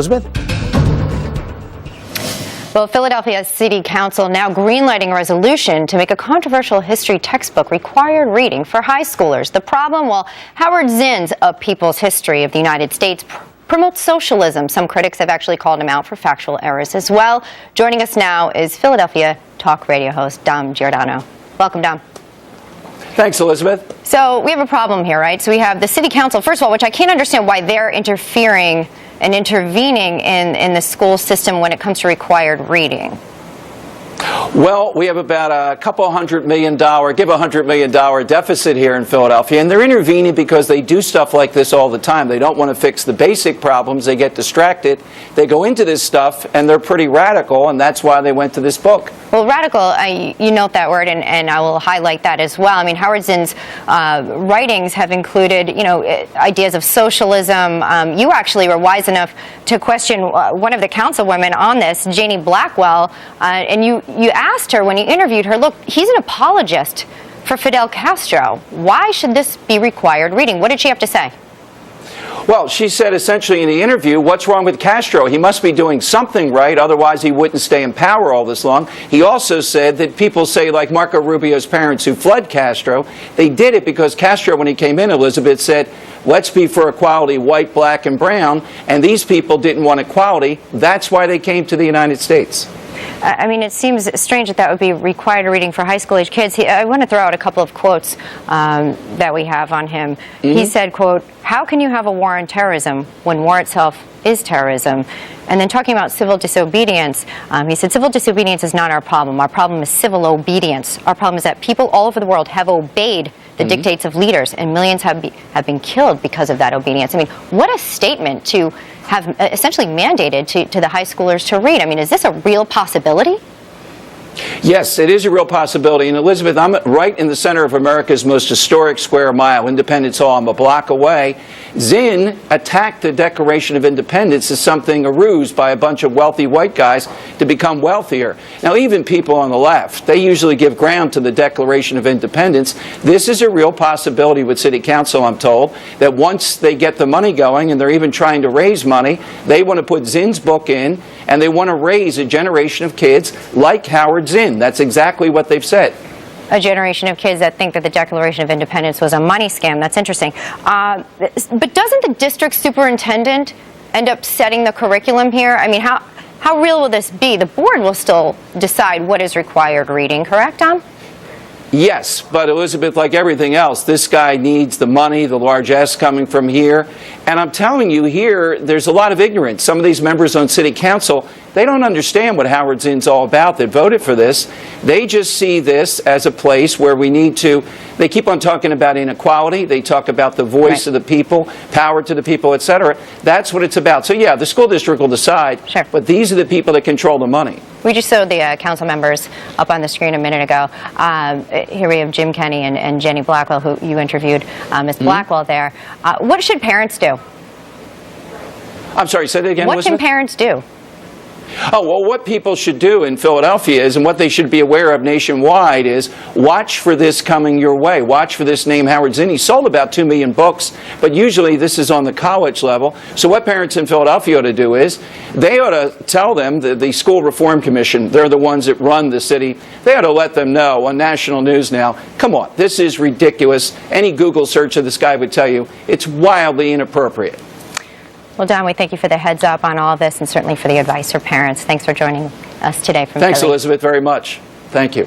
Elizabeth? Well, Philadelphia City Council now greenlighting a resolution to make a controversial history textbook required reading for high schoolers. The problem? Well, Howard Zinn's A People's History of the United States promotes socialism. Some critics have actually called him out for factual errors as well. Joining us now is Philadelphia talk radio host Dom Giordano. Welcome, Dom. Thanks, Elizabeth. So we have a problem here, right? So we have the City Council, first of all, which I can't understand why they're interfering and intervening in the school system when it comes to required reading. Well, we have about a couple $100 million, give $100 million deficit here in Philadelphia, and they're intervening because they do stuff like this all the time. They don't want to fix the basic problems. They get distracted. They go into this stuff, and they're pretty radical, and that's why they went to this book. Well, radical, you note that word, and I will highlight that as well. I mean, Howard Zinn's writings have included, ideas of socialism. You actually were wise enough to question one of the councilwomen on this, Jannie Blackwell, and you asked her when you interviewed her, look, he's an apologist for Fidel Castro. Why should this be required reading? What did she have to say? Well, she said essentially in the interview, what's wrong with Castro? He must be doing something right, otherwise he wouldn't stay in power all this long. He also said that people say, like Marco Rubio's parents who fled Castro, they did it because Castro, when he came in, Elizabeth, said, let's be for equality, white, black, and brown, and these people didn't want equality. That's why they came to the United States. I mean, it seems strange that would be required reading for high school age kids. I want to throw out a couple of quotes that we have on him. He said, quote, how can you have a war on terrorism when war itself is terrorism? And then talking about civil disobedience, he said, civil disobedience is not our problem. Our problem is civil obedience. Our problem is that people all over the world have obeyed the dictates of leaders, and millions have been killed because of that obedience. I mean, what a statement to have essentially mandated to the high schoolers to read. I mean, is this a real possibility? Yes, it is a real possibility. And Elizabeth, I'm right in the center of America's most historic square mile, Independence Hall. I'm a block away. Zinn attacked the Declaration of Independence as something, a ruse by a bunch of wealthy white guys to become wealthier. Now, even people on the left, they usually give ground to the Declaration of Independence. This is a real possibility with City Council, I'm told, that once they get the money going, and they're even trying to raise money, they want to put Zinn's book in, and they want to raise a generation of kids like Howard Zinn. That's exactly what they've said. A generation of kids that think that the Declaration of Independence was a money scam. That's interesting. But doesn't the district superintendent end up setting the curriculum here? I mean, how real will this be? The board will still decide what is required reading, correct, Tom? Yes, but Elizabeth, like everything else, this guy needs the money, the large S coming from here. And I'm telling you here, there's a lot of ignorance. Some of these members on City Council, they don't understand what Howard Zinn's all about that voted for this. They just see this as a place where we need to, they keep on talking about inequality. They talk about the voice of the people, power to the people, etc. That's what it's about. So yeah, the school district will decide, but these are the people that control the money. We just showed the council members up on the screen a minute ago. Here we have Jim Kenny and Jannie Blackwell, who you interviewed, Ms. Blackwell there. What should parents do? I'm sorry, say that again, What Elizabeth? can parents do? Oh, well, what people should do in Philadelphia is, and what they should be aware of nationwide is, watch for this coming your way. Watch for this name, Howard Zinn. He sold about 2 million books, but usually this is on the college level. So what parents in Philadelphia ought to do is, they ought to tell them, the School Reform Commission, they're the ones that run the city, they ought to let them know on national news now, come on, this is ridiculous. Any Google search of this guy would tell you it's wildly inappropriate. Well, Don, we thank you for the heads up on all of this and certainly for the advice for parents. Thanks for joining us today from Thanks, Philly. Elizabeth, very much. Thank you.